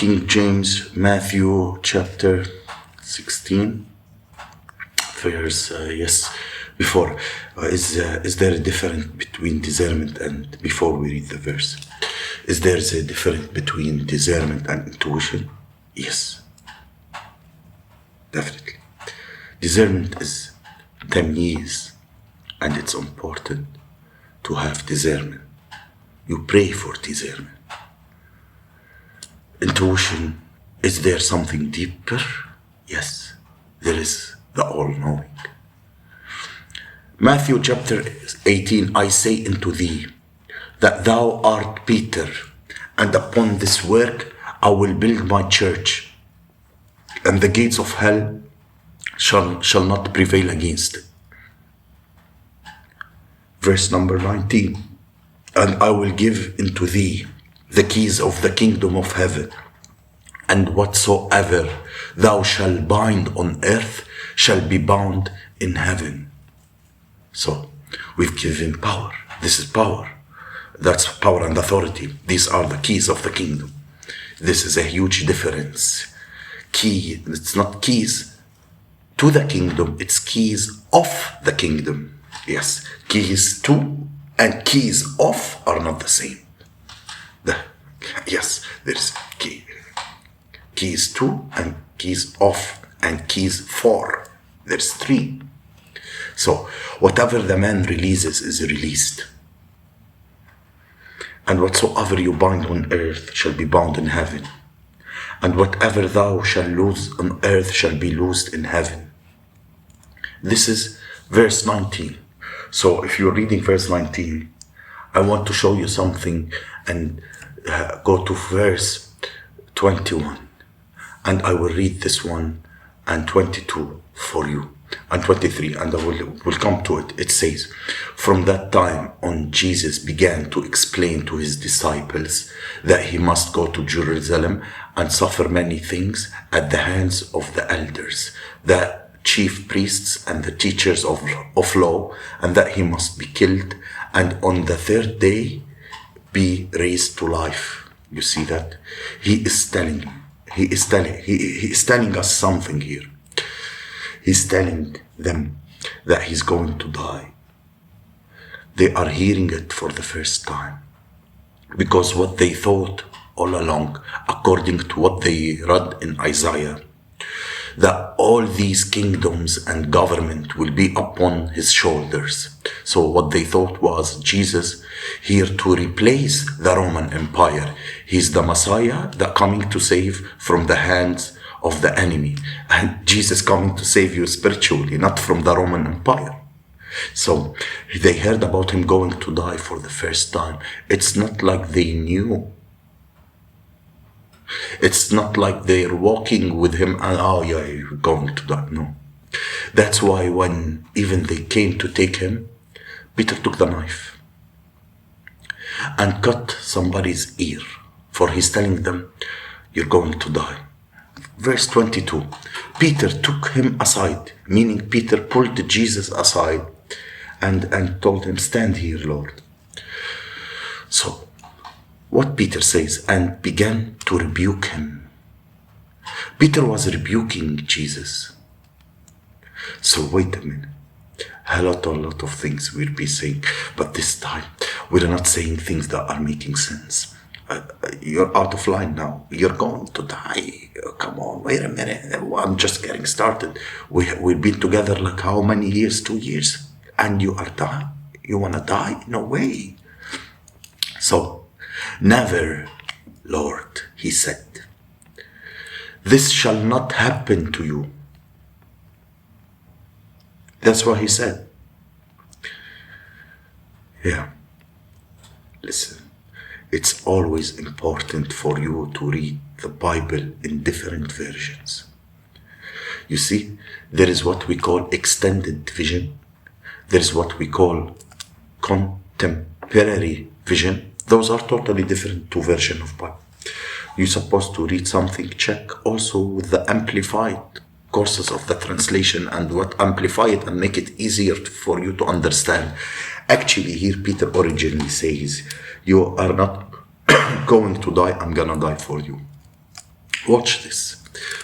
King James, Matthew chapter 16, verse, before. Is there a difference between discernment and, before we read the verse, is there a difference between discernment and intuition? Yes, definitely. Discernment is tamyiz, and it's important to have discernment. You pray for discernment. Intuition, is there something deeper? Yes, there is the all-knowing. Matthew chapter 18, I say unto thee, that thou art Peter, and upon this work I will build my church, and the gates of hell shall not prevail against it. Verse number 19, and I will give unto thee the keys of the kingdom of heaven, and whatsoever thou shalt bind on earth shall be bound in heaven. So we've given power. This is power. That's power and authority. These are the keys of the kingdom. This is a huge difference. Key, it's not keys to the kingdom, it's keys of the kingdom. Yes, keys to and keys of are not the same. Yes, there's keys to and keys of and keys for. There's three. So whatever the man releases is released. And whatsoever you bind on earth shall be bound in heaven. And whatever thou shalt loose on earth shall be loosed in heaven. This is verse 19. So if you're reading verse 19, I want to show you something and go to verse 21. And I will read this one and 22 for you. And 23, and I will come to it. It says, from that time on, Jesus began to explain to his disciples that he must go to Jerusalem and suffer many things at the hands of the elders, the chief priests and the teachers of law, and that he must be killed, and on the third day be raised to life. You see that? He is telling us something here. He's telling them that he's going to die. They are hearing it for the first time. Because what they thought all along, according to what they read in Isaiah, that all these kingdoms and government will be upon his shoulders. So what they thought was Jesus here to replace the Roman Empire. He's the Messiah that coming to save from the hands of the enemy, and Jesus coming to save you spiritually, not from the Roman Empire. So they heard about him going to die for the first time. It's not like they knew. It's not like they're walking with him and, oh yeah, you're going to die. No. That's why when even they came to take him, Peter took the knife and cut somebody's ear, for he's telling them, you're going to die. Verse 22, Peter took him aside, meaning Peter pulled Jesus aside and told him, stand here, Lord. So, what Peter says, and began to rebuke him. Peter was rebuking Jesus. So wait a minute. A lot of things we'll be saying, but this time we're not saying things that are making sense. You're out of line now. You're going to die. Come on, wait a minute. I'm just getting started. We've been together like how many years? 2 years. And you are dying. You want to die? No way. So, never, Lord, he said, this shall not happen to you. That's what he said. Yeah. Listen. It's always important for you to read the Bible in different versions. You see, there is what we call extended vision. There is what we call contemporary vision. Those are totally different two versions of Bible. You're supposed to read something, check also with the amplified courses of the translation and what amplify it and make it easier for you to understand. Actually, here Peter originally says, you are not going to die, I'm gonna die for you. Watch this.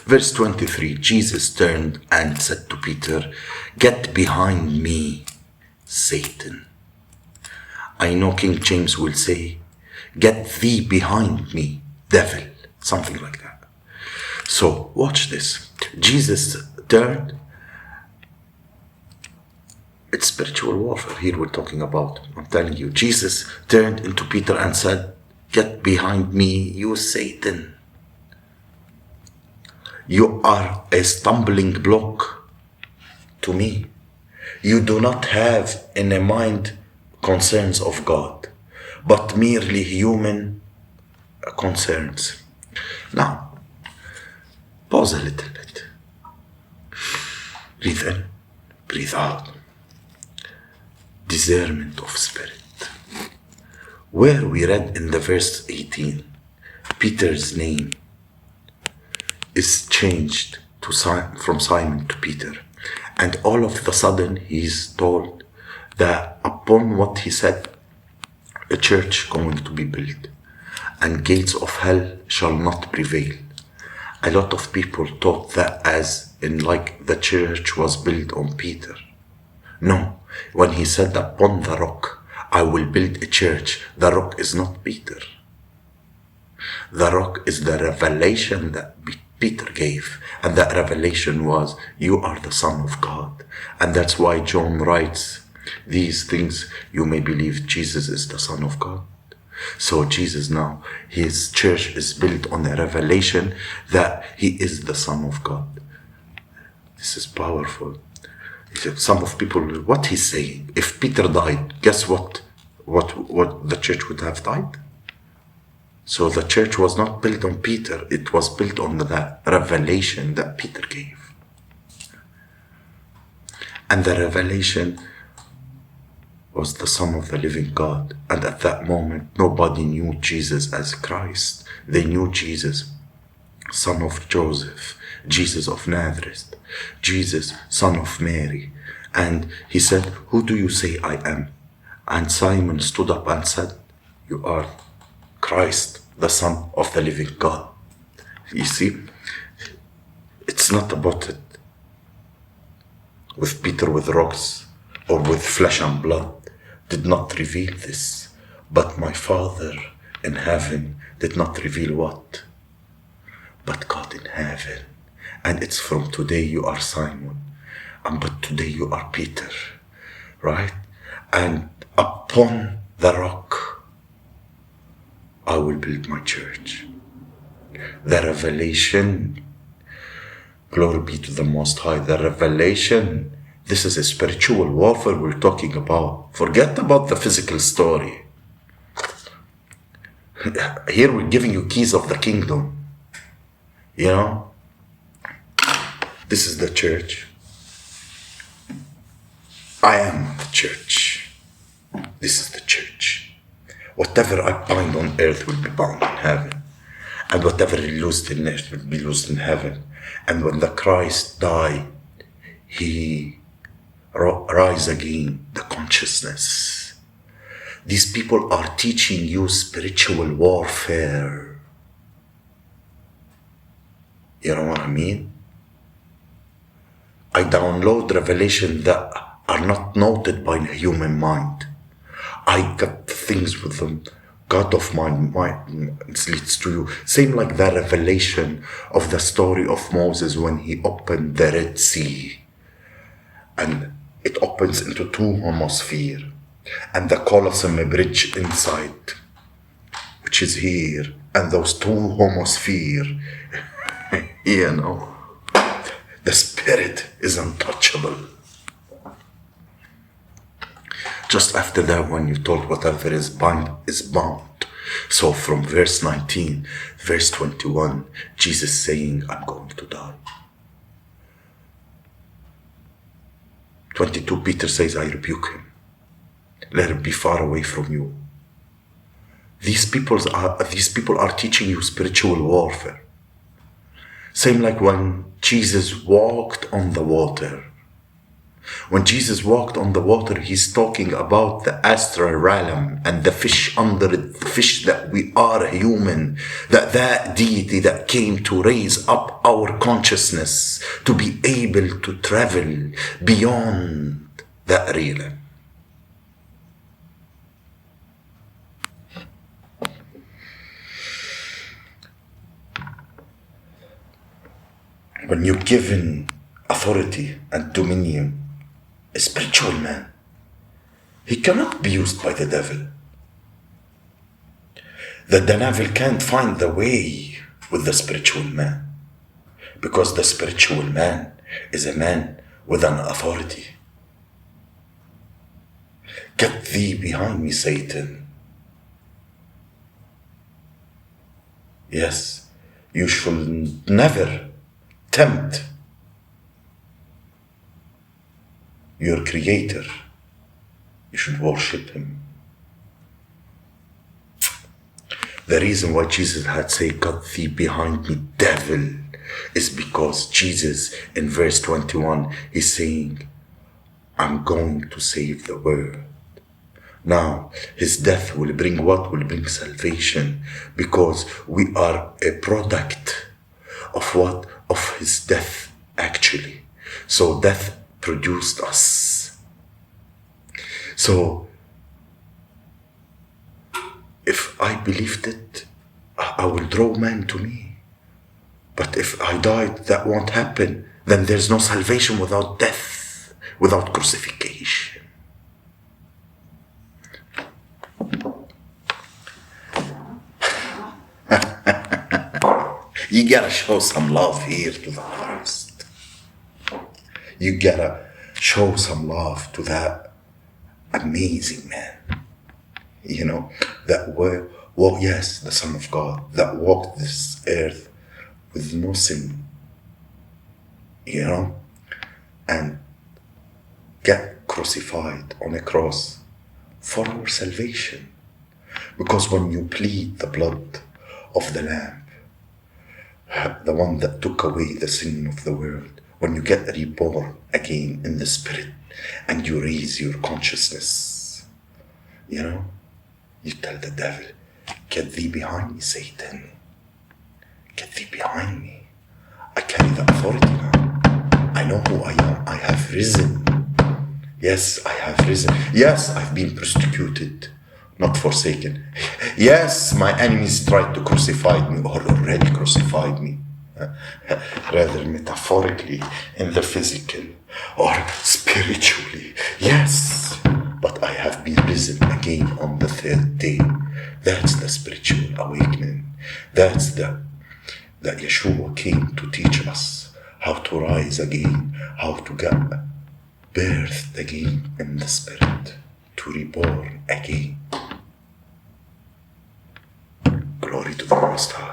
Verse 23, Jesus turned and said to Peter, "Get behind me, Satan." I know King James will say, "Get thee behind me, devil." Something like that. So watch this. Jesus turned. It's spiritual warfare here we're talking about. I'm telling you. Jesus turned into Peter and said, "Get behind me, you Satan. You are a stumbling block to me. You do not have in a mind concerns of God, but merely human concerns." Now, pause a little bit. Breathe in, breathe out. Discernment of spirit. Where we read in the verse 18, Peter's name is changed to from Simon to Peter. And all of the sudden he's told that upon what he said, a church going to be built and gates of hell shall not prevail. A lot of people thought that as in like the church was built on Peter. No, when he said upon the rock, I will build a church, the rock is not Peter. The rock is the revelation that Peter gave, and that revelation was, you are the Son of God. And that's why John writes, these things you may believe Jesus is the Son of God. So Jesus now, his church is built on a revelation that he is the Son of God. This is powerful. Some of people, what he's saying, if Peter died, guess what? What the church would have died? So the church was not built on Peter, it was built on the revelation that Peter gave. And the revelation was the Son of the living God. And at that moment, nobody knew Jesus as Christ. They knew Jesus, son of Joseph, Jesus of Nazareth, Jesus, son of Mary. And he said, who do you say I am? And Simon stood up and said, you are Christ, the Son of the living God. You see, it's not about it with Peter with rocks or with flesh and blood did not reveal this, but my Father in heaven did not reveal what? But God in heaven. And it's from today you are Simon, and but today you are Peter, right? And upon the rock I will build my church. The revelation, glory be to the Most High, the revelation, this is a spiritual warfare we're talking about. Forget about the physical story. Here we're giving you keys of the kingdom. You know, this is the church. I am the church. This is the church. Whatever I bind on earth will be bound in heaven. And whatever is loosed in earth will be loosed in heaven. And when the Christ died, he rise again, the consciousness. These people are teaching you spiritual warfare. You know what I mean? I download revelation that are not noted by the human mind. I got things with them. God of my mind leads to you. Same like the revelation of the story of Moses when he opened the Red Sea. And it opens into two hemispheres. And the Colosseum bridge inside, which is here. And those two hemispheres, you know, the spirit is untouchable. Just after that, when you told whatever is bound is bound. So from verse 19, verse 21, Jesus saying, I'm going to die. 22, Peter says, I rebuke him. Let him be far away from you. These people are teaching you spiritual warfare. Same like when Jesus walked on the water. When Jesus walked on the water, he's talking about the astral realm and the fish under it, the fish that we are human, that deity that came to raise up our consciousness to be able to travel beyond that realm. When you're given authority and dominion, a spiritual man, he cannot be used by the devil. The devil can't find the way with the spiritual man, because the spiritual man is a man with an authority. Get thee behind me, Satan. Yes, you should never tempt your creator. You should worship him. The reason why Jesus had said, "Get thee behind me, devil," is because Jesus in verse 21 is saying, I'm going to save the world. Now, his death will bring what? Will bring salvation, because we are a product of what? Of his death, actually. So death produced us. So if I believed it, I will draw man to me. But if I died, that won't happen. Then there's no salvation without death, without crucifixion. You gotta show some love here to the Christ. You gotta show some love to that amazing man. You know, that yes, the Son of God, that walked this earth with no sin, you know, and get crucified on a cross for our salvation. Because when you plead the blood of the Lamb, the one that took away the sin of the world, when you get reborn again in the spirit and you raise your consciousness, you know, you tell the devil, get thee behind me, Satan. Get thee behind me. I carry the authority now. I know who I am. I have risen. Yes, I have risen. Yes, I've been persecuted, not forsaken. Yes, my enemies tried to crucify me, or already crucified me. Rather metaphorically, in the physical, or spiritually. Yes, but I have been risen again on the third day. That's the spiritual awakening. That's that Yeshua came to teach us how to rise again, how to get birthed again in the spirit, to reborn again. Glory to the Most High.